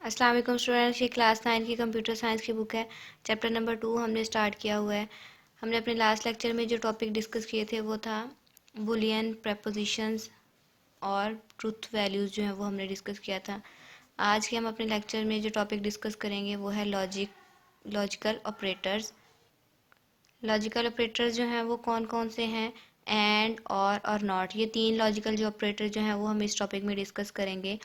अस्सलाम वालेकुम स्टूडेंट्स, ये क्लास 9 की कंप्यूटर साइंस की बुक है। चैप्टर नंबर 2 हमने स्टार्ट किया हुआ है। हमने अपने लास्ट लेक्चर में जो टॉपिक डिस्कस किए थे वो था बुलियन प्रपोजिशंस और ट्रुथ वैल्यूज़ जो है वो हमने डिस्कस किया था। आज के हम अपने लेक्चर में जो टॉपिक डिस्कस करेंगे वो है लॉजिकल ऑपरेटर्स। लॉजिकल ऑपरेटर्स जो हैं वो कौन कौन से हैं? एंड, और नॉट, ये तीन लॉजिकल जो ऑपरेटर जो हैं वो हम इस टॉपिक में डिस्कस करेंगे।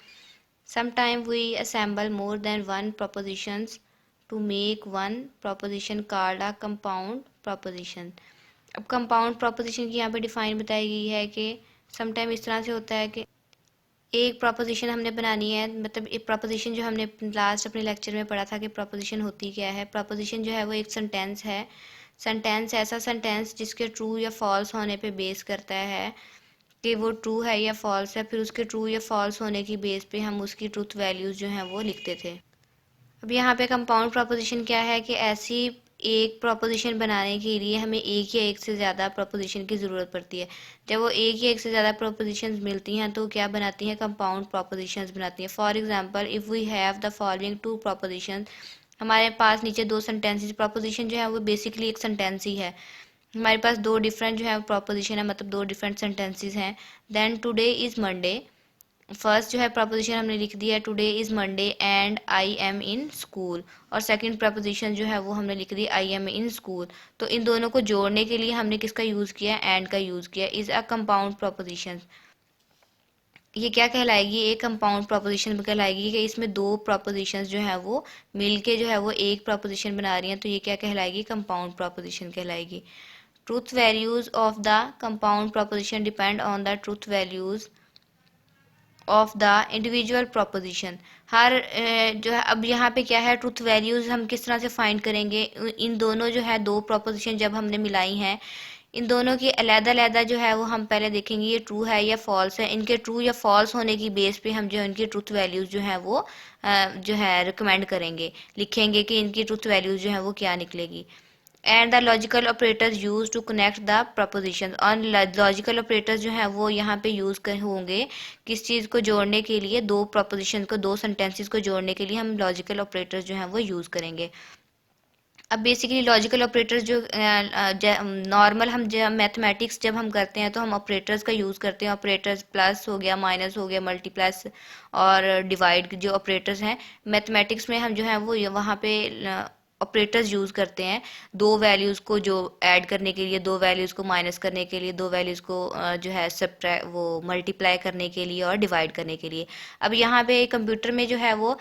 Sometimes we assemble more than one propositions to make one proposition called a compound proposition. अब compound proposition की यहाँ पे डिफाइन बताई गई है कि समटाइम इस तरह से होता है कि एक proposition हमने बनानी है, मतलब एक proposition जो हमने लास्ट अपने लेक्चर में पढ़ा था कि proposition होती क्या है। proposition जो है वो एक सेंटेंस है। सेंटेंस ऐसा सेंटेंस जिसके ट्रू या फॉल्स होने पे बेस करता है कि वो ट्रू है या फॉल्स है, फिर उसके ट्रू या फॉल्स होने की बेस पे हम उसकी ट्रूथ वैल्यूज़ जो हैं वो लिखते थे। अब यहाँ पे कंपाउंड प्रोपोजिशन क्या है कि ऐसी एक प्रोपोजिशन बनाने के लिए हमें एक या एक से ज़्यादा प्रोपोजिशन की ज़रूरत पड़ती है। जब वो एक या एक से ज़्यादा प्रोपोजिशंस मिलती हैं तो क्या बनाती हैं? कंपाउंड प्रोपोजिशंस बनाती हैं। For example, if we have the following two proposition, हमारे पास नीचे दो सेंटेंसेस, प्रोपोजिशन जो है वो बेसिकली एक सेंटेंस ही है। हमारे पास दो डिफरेंट जो है प्रोपोजिशन है, मतलब दो डिफरेंट सेंटेंसेस हैं। Then today is Monday, first जो है प्रपोजिशन हमने लिख दिया है today is Monday and I am in school, और सेकंड प्रपोजिशन जो है वो हमने लिख दी आई एम इन स्कूल। तो इन दोनों को जोड़ने के लिए हमने किसका यूज़ किया? एंड का यूज़ किया। Is a compound preposition. ये क्या कहलाएगी? एक कंपाउंड प्रोपोजिशन कहलाएगी कि इसमें दो प्रोपोजिशंस जो है वो मिलके जो है वो एक प्रोपोजिशन बना रही हैं, तो ये क्या कहलाएगी? कंपाउंड प्रोपोजिशन कहलाएगी। Truth values of the compound proposition depend on the truth values of the individual proposition. हर जो है, अब यहाँ पे क्या है, ट्रूथ वैल्यूज हम किस तरह से फाइंड करेंगे? इन दोनों जो है दो प्रोपोजिशन जब हमने मिलाई हैं, इन दोनों की अलग-अलग जो है वो हम पहले देखेंगे ये ट्रू है या फॉल्स है। इनके ट्रू या फॉल्स होने की बेस पे हम जो है इनकी ट्रूथ वैल्यूज जो है वो जो है रिकमेंड करेंगे, लिखेंगे कि इनकी ट्रूथ वैल्यूज जो है वो क्या निकलेगी। And the logical operators use to connect the proposition, और लॉजिकल ऑपरेटर्स जो है वो यहाँ पे यूज कर होंगे किस चीज़ को जोड़ने के लिए? दो प्रपोजिशन को, दो सेंटेंसेस को जोड़ने के लिए हम लॉजिकल ऑपरेटर्स जो है वो यूज करेंगे। अब बेसिकली लॉजिकल ऑपरेटर्स जो नॉर्मल हम जब मैथमेटिक्स जब हम करते हैं तो हम ऑपरेटर्स का यूज़ करते हैं। ऑपरेटर्स प्लस हो गया, माइनस हो गया, मल्टीप्लस और डिवाइड जो ऑपरेटर्स हैं मैथमेटिक्स में हम जो है वो वहाँ पे ऑपरेटर्स यूज़ करते हैं दो वैल्यूज़ को जो ऐड करने के लिए, दो वैल्यूज़ को माइनस करने के लिए, दो वैल्यूज़ को जो है वो मल्टीप्लाई करने के लिए और डिवाइड करने के लिए। अब यहाँ पे कंप्यूटर में जो है वो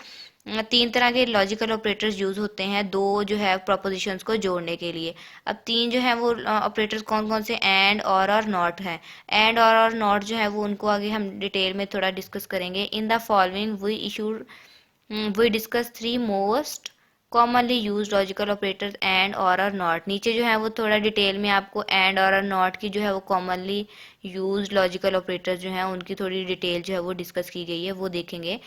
तीन तरह के लॉजिकल ऑपरेटर्स यूज होते हैं दो जो है प्रोपोजिशंस को जोड़ने के लिए। अब तीन जो है वो ऑपरेटर्स कौन कौन से? एंड, और नॉट है। एंड, और नॉट जो है वो उनको आगे हम डिटेल में थोड़ा डिस्कस करेंगे। In the following we discuss three most commonly use logical operators and, or not. नीचे जो है वो थोड़ा डिटेल में आपको एंड और नॉट की जो है वो कॉमनली यूज लॉजिकल ऑपरेटर्स जो हैं उनकी थोड़ी डिटेल जो है वो डिस्कस की गई है, वो देखेंगे।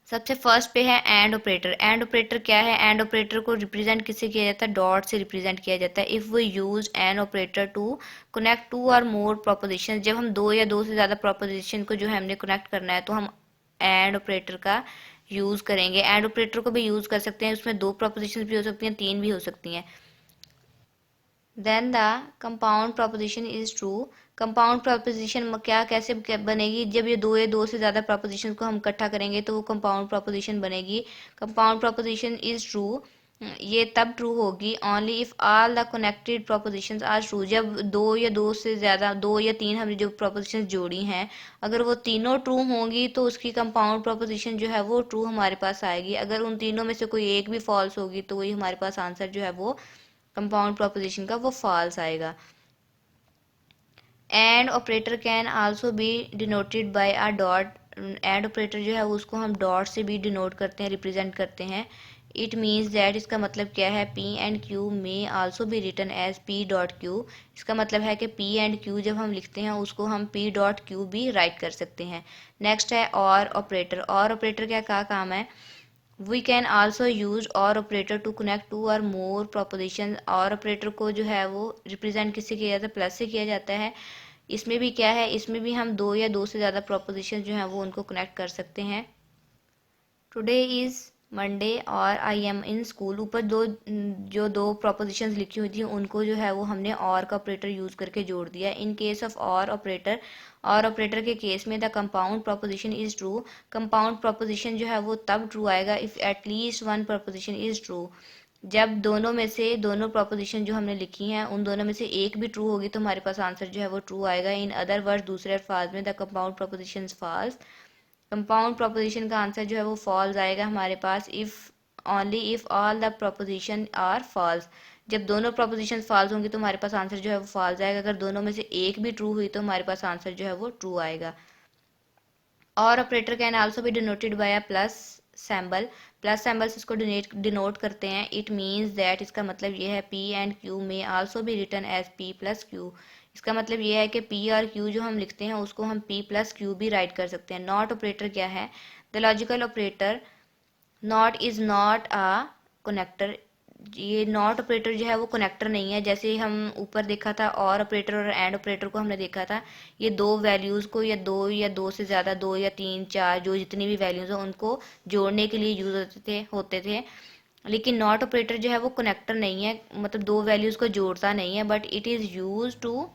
सबसे फर्स्ट पे है एंड ऑपरेटर। एंड ऑपरेटर क्या है? एंड ऑपरेटर को रिप्रेजेंट किससे किया जाता है? डॉट से रिप्रेजेंट किया जाता है। If we use and operator to connect two or more proposition, जब हम दो या दो से ज़्यादा प्रोपोजिशन को जो है हमने कनेक्ट करना है तो हम एंड ऑपरेटर का यूज़ करेंगे। एंड ऑपरेटर को भी यूज़ कर सकते हैं, उसमें दो प्रोपोजिशन भी हो सकती हैं, तीन भी हो सकती हैं। Then the compound proposition is true. Compound proposition क्या कैसे बनेगी? जब ये दो से ज़्यादा प्रोपोजिशन को हम इकट्ठा करेंगे तो वो कंपाउंड प्रोपोजिशन बनेगी। कंपाउंड प्रोपोजिशन इज ट्रू, ये तब ट्रू होगी only if all the connected propositions are true. जब दो या दो से ज़्यादा, दो या तीन हमने जो प्रोपोजिशन जोड़ी हैं, अगर वो तीनों ट्रू होंगी तो उसकी कंपाउंड प्रोपोजिशन जो है वो ट्रू हमारे पास आएगी। अगर उन तीनों में से कोई एक भी फॉल्स होगी तो वही हमारे पास आंसर जो है वो कंपाउंड प्रोपोजिशन का वो फॉल्स आएगा। And operator can also be denoted by a dot. And operator जो है उसको हम डॉट से भी डिनोट करते हैं, रिप्रेजेंट करते हैं। इट मीन्स दैट, इसका मतलब क्या है? P and Q may also be written as P dot Q. इसका मतलब है कि पी एंड क्यू जब हम लिखते हैं उसको हम पी डॉट क्यू भी राइट कर सकते हैं। नेक्स्ट है और ऑपरेटर। और ऑपरेटर क्या काम है? वी कैन आल्सो यूज और operator to connect two or more proposition. और ऑपरेटर को जो है वो रिप्रेजेंट किससे किया जाता है? प्लस से किया जाता है। इसमें भी क्या है? इसमें भी हम दो या दो से ज़्यादा प्रोपोजिशन जो हैं वो उनको कनेक्ट कर सकते हैं। टुडे इज़ मंडे और आई एम इन स्कूल, ऊपर जो दो प्रोपोजिशंस लिखी हुई थी उनको जो है वो हमने और का ऑपरेटर यूज़ करके जोड़ दिया। इन केस ऑफ और ऑपरेटर के केस में the compound proposition is true. Compound proposition जो है वो तब ट्रू आएगा if at least one proposition is true, जब दोनों प्रोपोजिशन जो हमने लिखी हैं उन दोनों में से एक भी ट्रू होगी तो हमारे पास आंसर जो है वो ट्रू आएगा। इन अदर वर्ड, दूसरे अल्फाज में, the compound proposition false. Compound proposition का आंसर जो है वो फॉल्स आएगा हमारे पास if all the proposition are false. जब दोनों प्रोपोजिशन फॉल्स होंगी तो हमारे पास आंसर जो है वो फॉल्स आएगा। अगर दोनों में से एक भी ट्रू हुई तो हमारे पास आंसर जो है वो ट्रू आएगा। और operator can also be denoted by a plus sample. Plus sample से इसको डिनोट करते हैं। इट मीन्स दैट, इसका मतलब ये है P and Q may also be written as P plus Q. इसका मतलब ये है कि पी और क्यू जो हम लिखते हैं उसको हम पी प्लस क्यू भी राइट कर सकते हैं। नॉट ऑपरेटर क्या है? The logical operator not is not a connector. ये नॉट ऑपरेटर जो है वो कनेक्टर नहीं है। जैसे हम ऊपर देखा था और ऑपरेटर और एंड ऑपरेटर को हमने देखा था, ये दो वैल्यूज़ को या दो से ज़्यादा, दो या तीन चार, जो जितनी भी वैल्यूज़ हो उनको जोड़ने के लिए यूज़ होते थे। लेकिन नॉट ऑपरेटर जो है वो कनेक्टर नहीं है, मतलब दो वैल्यूज़ को जोड़ता नहीं है, but it is use to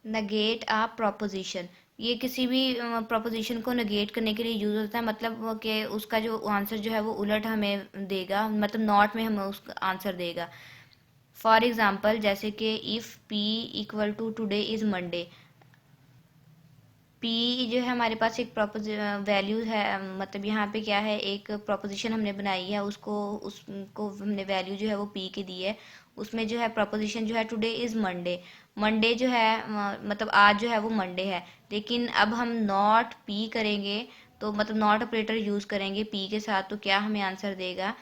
negate a proposition. ये किसी भी प्रोपोजिशन को नेगेट करने के लिए यूज़ होता है, मतलब कि उसका जो आंसर जो है वो उलट हमें देगा, मतलब नॉट में हमें उसका आंसर देगा। फॉर एग्ज़ाम्पल, जैसे कि if P equal to today is Monday. P जो है हमारे पास एक वैल्यू है, मतलब यहाँ पे क्या है, एक प्रोपोजिशन हमने बनाई है, उसको हमने वैल्यू जो है वो पी की दी है। उसमें जो है प्रोपोजिशन जो है टुडे इज़ मंडे। मंडे जो है मतलब आज जो है वो मंडे है। लेकिन अब हम नॉट पी करेंगे, तो मतलब नॉट ऑपरेटर यूज़ करेंगे पी के साथ, तो क्या हमें आंसर देगा?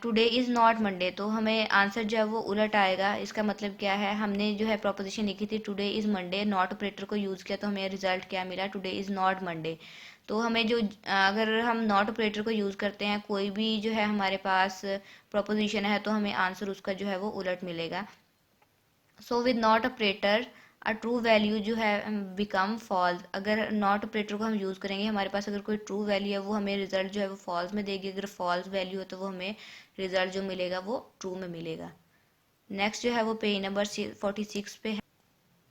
टुडे इज़ नॉट मंडे, तो हमें आंसर जो है वो उलट आएगा। इसका मतलब क्या है, हमने जो है प्रोपोजिशन लिखी थी today is Monday, not operator को यूज़ किया तो हमें रिजल्ट क्या मिला? Today is not Monday. तो हमें जो अगर हम नॉट ऑपरेटर को यूज़ करते हैं कोई भी जो है हमारे पास प्रोपोजिशन है, तो हमें आंसर उसका जो है वो उलट मिलेगा। So with not operator a true value जो है बिकम फॉल्स। अगर नॉट ऑपरेटर को हम यूज़ करेंगे, हमारे पास अगर कोई ट्रू वैल्यू है वो हमें रिजल्ट जो है वो फॉल्स में देगी। अगर फॉल्स वैल्यू है तो वो हमें रिजल्ट जो मिलेगा वो ट्रू में मिलेगा। नेक्स्ट जो है वो पेज नंबर 46 पे है।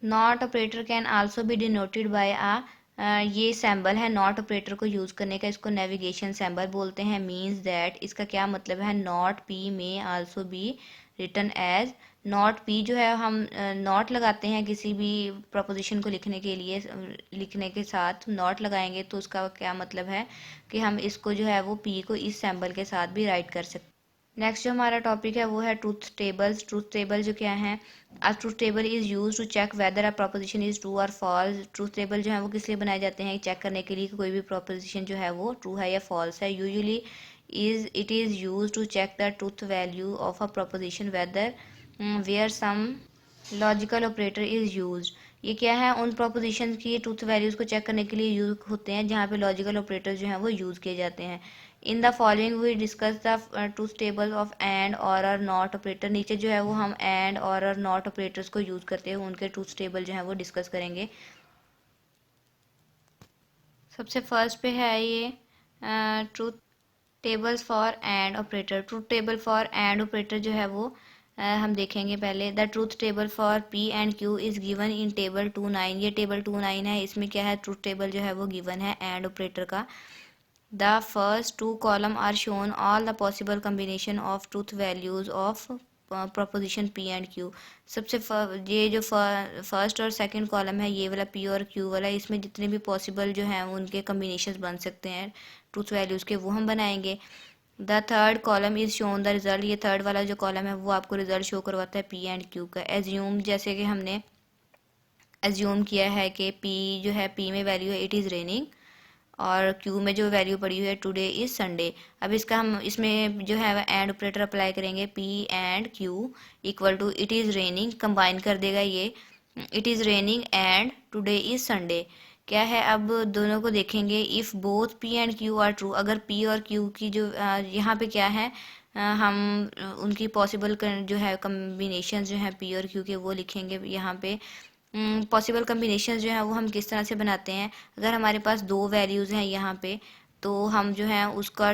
Not operator can also be denoted by ये सैम्बल है नॉट ऑपरेटर को यूज़ करने का, इसको नेविगेशन सैम्बल बोलते हैं। मीन्स दैट, इसका क्या मतलब है? Not P may also be written as. Not P जो है हम नॉट लगाते हैं किसी भी प्रोपोजिशन को लिखने के लिए, लिखने के साथ नॉट लगाएंगे तो उसका क्या मतलब है कि हम इसको जो है वो पी को इस सैम्बल के साथ भी राइट कर सकते हैं। नेक्स्ट जो हमारा टॉपिक है वो है ट्रूथ टेबल्स। ट्रूथ टेबल जो क्या है? A truth table is use to check whether a proposition is true or false. Truth table जो है वो किस लिए बनाए जाते हैं? चेक करने के लिए कि कोई भी प्रोपोजिशन जो है वो ट्रू है या फॉल्स है। Usually it is use to check the truth value of a proposition whether where some logical operator is use. ये क्या है? उन प्रोपोजिशन की ट्रूथ वैल्यूज़ को चेक करने के लिए यूज होते हैं जहाँ पे लॉजिकल ऑपरेटर जो हैं वो यूज़ किए जाते हैं। In the following we discuss the truth table of and or not operator. नीचे जो है वो हम एंड और नॉट ऑपरेटर्स को यूज़ करते हैं, उनके ट्रूथ टेबल जो है वो डिस्कस करेंगे। सबसे फर्स्ट पे है ये truth tables for and operator. Truth table for and operator जो है वो हम देखेंगे पहले। The truth table for P and Q is given in table 2-9। ये टेबल 2-9 है, इसमें क्या है? ट्रूथ टेबल जो है वो गिवन है एंड ऑपरेटर का। The first two column are shown all the possible combination of truth values of proposition P and Q। ये जो फर्स्ट और सेकंड कॉलम है, ये वाला P और Q वाला, इसमें जितने भी पॉसिबल जो हैं उनके कम्बिनेशंस बन सकते हैं ट्रूथ वैल्यूज़ के, वो हम बनाएंगे। The third column is shown the result. ये थर्ड वाला जो कॉलम है वो आपको रिजल्ट शो करवाता है P एंड Q का। एज्यूम, जैसे कि हमने एज्यूम किया है कि P जो है, P में वैल्यू है इट इज़ रेनिंग, और क्यू में जो वैल्यू पड़ी हुई है टुडे इज़ संडे। अब इसका हम इसमें जो है एंड ऑपरेटर अप्लाई करेंगे। P and Q equal to it is raining, combine कर देगा ये, it is raining and today is Sunday. क्या है, अब दोनों को देखेंगे। If both P and Q are true, अगर पी और क्यू की जो यहाँ पे क्या है, हम उनकी पॉसिबल जो है कम्बिनेशन जो है पी और क्यू के वो लिखेंगे यहाँ पे। पॉसिबल कम्बिनेशन जो है वो हम किस तरह से बनाते हैं? अगर हमारे पास दो वैल्यूज़ हैं यहाँ पे तो हम जो है उसका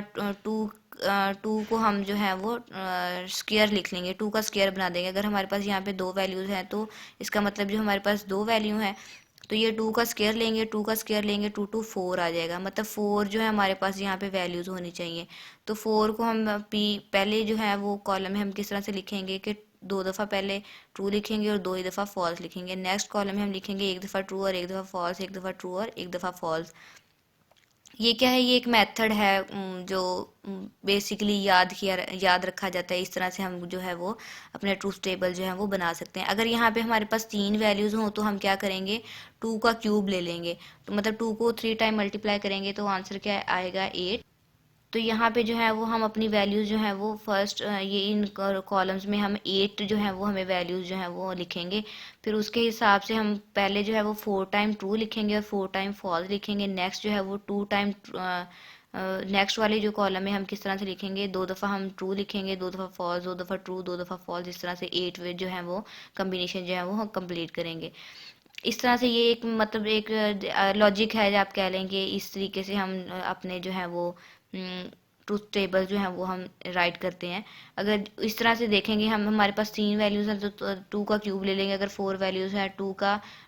टू को हम जो है वो स्क्वायर लिख लेंगे, टू का स्क्वायर बना देंगे। अगर हमारे पास यहाँ पे दो वैल्यूज़ हैं तो इसका मतलब जो हमारे पास दो वैल्यू हैं, तो ये टू का स्क्वायर लेंगे, टू का स्क्वायर लेंगे, टू टू फोर आ जाएगा। मतलब फोर जो है हमारे पास यहाँ पे वैल्यूज़ होनी चाहिए। तो फोर को हम पहले जो है वो कॉलम में हम किस तरह से लिखेंगे कि दो दफ़ा पहले ट्रू लिखेंगे और दो ही दफ़ा फॉल्स लिखेंगे। नेक्स्ट कॉलम में हम लिखेंगे एक दफ़ा ट्रू और एक दफ़ा फॉल्स, एक दफ़ा ट्रू और एक दफ़ा फॉल्स। ये क्या है, ये एक मेथड है जो बेसिकली याद रखा जाता है। इस तरह से हम जो है वो अपने ट्रूथ टेबल जो है वो बना सकते हैं। अगर यहाँ पे हमारे पास तीन वैल्यूज़ हों तो हम क्या करेंगे, टू का क्यूब ले लेंगे। तो मतलब टू को थ्री टाइम मल्टीप्लाई करेंगे तो आंसर क्या आएगा, एट। तो यहाँ पे जो है वो हम अपनी वैल्यूज़ जो है वो फर्स्ट ये इन कॉलम्स में हम एट जो है वो हमें वैल्यूज़ जो है वो लिखेंगे। फिर उसके हिसाब से हम पहले जो है वो फोर टाइम ट्रू लिखेंगे और फोर टाइम फॉल्स लिखेंगे। नेक्स्ट जो है वो टू टाइम नेक्स्ट वाली जो कॉलम है हम किस तरह से लिखेंगे, दो दफ़ा हम ट्रू लिखेंगे, दो दफ़ा फॉल्स, दो दफ़ा ट्रू, दो दफ़ा फॉल्स। इस तरह से एट वे जो है वो कम्बिनेशन जो है वो हम कंप्लीट करेंगे। इस तरह से ये एक मतलब एक लॉजिक है जो आप कह लेंगे। इस तरीके से हम अपने जो है वो ट्रूथ टेबल जो है वो हम राइट करते हैं। अगर इस तरह से देखेंगे हम, हमारे पास तीन वैल्यूज़ हैं तो टू का क्यूब ले लेंगे। अगर फोर वैल्यूज़ हैं,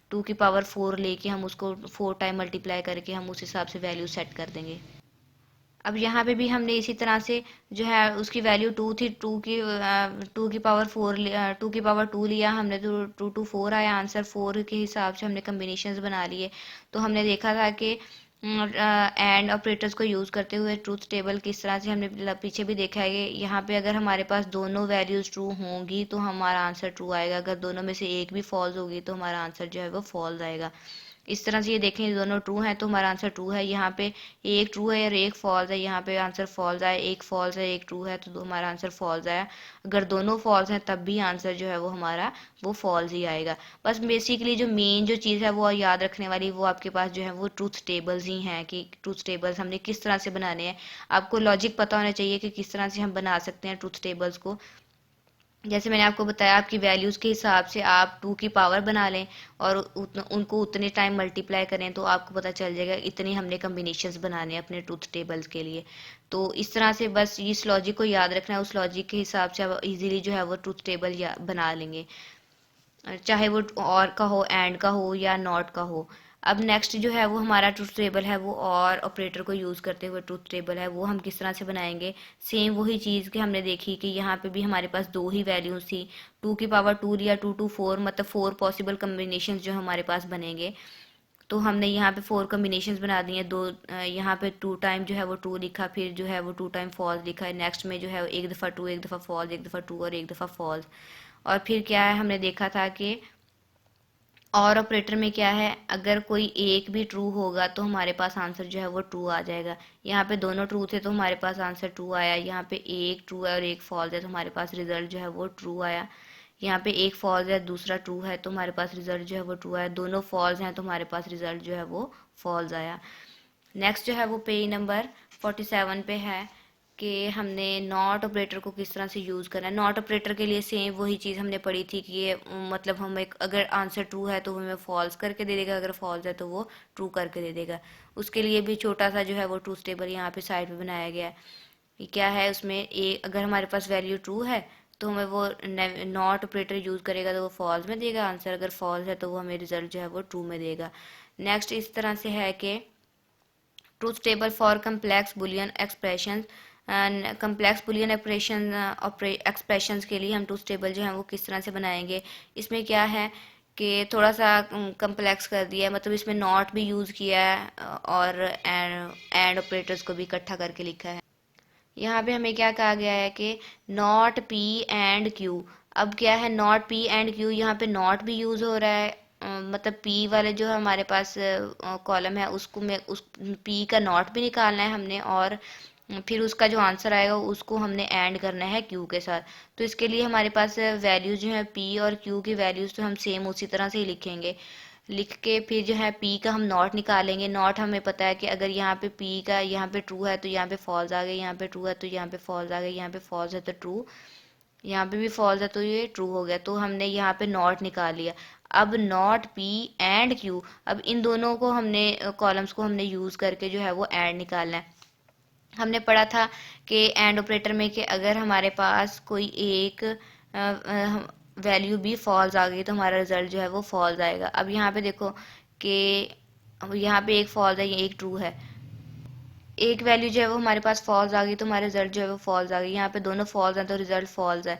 टू की पावर फोर लेके हम उसको फोर टाइम मल्टीप्लाई करके हम उस हिसाब से वैल्यू सेट कर देंगे। अब यहाँ पे भी हमने इसी तरह से जो है उसकी वैल्यू टू थी, टू की पावर फोर, टू की पावर टू लिया हमने तो टू टू फोर आया आंसर। फोर के हिसाब से हमने कम्बिनेशंस बना लिए। तो हमने देखा था कि एंड ऑपरेटर्स को यूज़ करते हुए ट्रूथ टेबल किस तरह से हमने पीछे भी देखा है कि यहाँ पे अगर हमारे पास दोनों वैल्यूज़ ट्रू होंगी तो हमारा आंसर ट्रू आएगा। अगर दोनों में से एक भी फॉल्स होगी तो हमारा आंसर जो है वो फॉल्स आएगा। इस तरह से ये देखें, दोनों ट्रू हैं तो हमारा आंसर ट्रू है। यहाँ पे एक ट्रू है और एक फॉल्स है, यहाँ पे आंसर फॉल्स आया। एक फॉल्स है एक ट्रू है तो हमारा आंसर फॉल्स आया। अगर दोनों फॉल्स हैं तब भी आंसर जो है वो हमारा वो फॉल्स ही आएगा। बस बेसिकली जो मेन जो चीज़ है वो याद रखने वाली, वो आपके पास जो है वो ट्रूथ टेबल्स ही हैं कि ट्रूथ टेबल्स हमने किस तरह से बनाने हैं। आपको लॉजिक पता होना चाहिए कि किस तरह से हम बना सकते हैं ट्रूथ टेबल्स को। जैसे मैंने आपको बताया, आपकी वैल्यूज़ के हिसाब से आप टू की पावर बना लें और उनको उतने टाइम मल्टीप्लाई करें तो आपको पता चल जाएगा इतने हमने कम्बिनेशंस बनाने हैं अपने ट्रूथ टेबल्स के लिए। तो इस तरह से बस इस लॉजिक को याद रखना है। उस लॉजिक के हिसाब से आप इजीली जो है वो ट्रूथ टेबल बना लेंगे, चाहे वो और का हो, एंड का हो या नॉट का हो। अब नेक्स्ट जो है वो हमारा ट्रूथ टेबल है वो और ऑपरेटर को यूज़ करते हुए ट्रूथ टेबल है वो हम किस तरह से बनाएंगे। सेम वही चीज़ कि हमने देखी कि यहाँ पे भी हमारे पास दो ही वैल्यूज़ थी। टू की पावर टू लिया, टू टू फोर, मतलब फोर पॉसिबल कम्बिनेशन जो हमारे पास बनेंगे। तो हमने यहाँ पे फोर कम्बिनेशंस बना दिए। दो यहाँ पे टू टाइम जो है वो ट्रू लिखा, फिर जो है वो टू टाइम फॉल्स लिखा है। नेक्स्ट में जो है एक दफ़ा ट्रू, एक दफ़ा फॉल्स, एक दफ़ा ट्रू और एक दफ़ा फॉल्स। और फिर क्या है, हमने देखा था कि और ऑपरेटर में क्या है, अगर कोई एक भी ट्रू होगा तो हमारे पास आंसर जो है वो ट्रू आ जाएगा। यहाँ पे दोनों ट्रू थे तो हमारे पास आंसर ट्रू आया। यहाँ पे एक ट्रू है और एक फॉल्स है तो हमारे पास रिजल्ट जो है वो ट्रू आया। यहाँ पे एक फॉल्स है दूसरा ट्रू है तो हमारे पास रिजल्ट जो है वो ट्रू आया। दोनों फॉल्स हैं तो हमारे पास रिजल्ट जो है वो फॉल्स आया। नेक्स्ट जो है वो पेज नंबर 47 पे है कि हमने नॉट ऑपरेटर को किस तरह से यूज़ करना है। नॉट ऑपरेटर के लिए सेम वही चीज़ हमने पढ़ी थी कि ये मतलब हम एक अगर आंसर ट्रू है तो हमें फॉल्स करके दे देगा, अगर फॉल्स है तो वो ट्रू करके दे देगा। उसके लिए भी छोटा सा जो है वो ट्रूथ टेबल यहाँ पे साइड पे बनाया गया है। ये क्या है, उसमें अगर हमारे पास वैल्यू ट्रू है तो हमें वो नॉट ऑपरेटर यूज़ करेगा तो वो फॉल्स में देगा आंसर। अगर फॉल्स है तो वो हमें रिजल्ट जो है वो ट्रू में देगा। नेक्स्ट इस तरह से है कि truth table for complex Boolean expression. Complex Boolean operation expressions के लिए हम ट्रूथ टेबल जो है वो किस तरह से बनाएंगे। इसमें क्या है कि थोड़ा सा कम्प्लेक्स कर दिया है, मतलब इसमें नॉट भी यूज़ किया है और एंड ऑपरेटर्स को भी इकट्ठा करके लिखा है। यहाँ पे हमें क्या कहा गया है कि नॉट पी एंड क्यू। अब क्या है, नॉट पी एंड क्यू, यहाँ पे नॉट भी यूज़ हो रहा है। मतलब पी वाले जो हमारे पास कॉलम है उसको में उस पी का नॉट भी निकालना है हमने, और फिर उसका जो आंसर आएगा उसको हमने ऐड करना है क्यू के साथ। तो इसके लिए हमारे पास वैल्यूज जो है पी और क्यू की वैल्यूज तो हम सेम उसी तरह से ही लिखेंगे। लिख के फिर जो है पी का हम नॉट निकालेंगे। नॉट हमें पता है कि अगर यहाँ पे पी का यहाँ पे ट्रू है तो यहाँ पे फॉल्स आ गया, यहाँ पे ट्रू है तो यहाँ पे फॉल्स आ गया, यहाँ पे फॉल्स है तो ट्रू, यहाँ पे भी फॉल्स है तो ये ट्रू हो गया। तो हमने यहाँ पे नॉट निकाल लिया। अब नॉट पी एंड क्यू, अब इन दोनों को हमने कॉलम्स को हमने यूज़ करके जो है वो एंड निकालना है। हमने पढ़ा था कि एंड ऑपरेटर में कि अगर हमारे पास कोई एक वैल्यू भी फॉल्स आ गई तो हमारा रिजल्ट जो है वो फॉल्स आएगा। अब यहाँ पे देखो कि यहाँ पे एक फॉल्स है, ये एक ट्रू है। एक वैल्यू जो है वो हमारे पास फॉल्स आ गई तो हमारा रिजल्ट जो है वो फॉल्स आ गई। यहाँ पे दोनों फॉल्स हैं तो रिजल्ट फॉल्स है।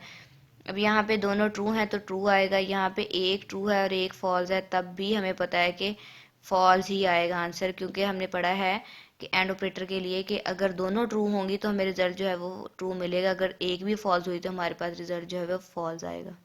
अब यहाँ पे दोनों ट्रू हैं तो ट्रू आएगा, यहाँ पे एक ट्रू है और एक फॉल्स है तब भी हमें पता है कि फॉल्स ही आएगा आंसर, क्योंकि हमने पढ़ा है कि एंड ऑपरेटर के लिए कि अगर दोनों ट्रू होंगी तो हमें रिजल्ट जो है वो ट्रू मिलेगा, अगर एक भी फॉल्स हुई तो हमारे पास रिजल्ट जो है वो फॉल्स आएगा।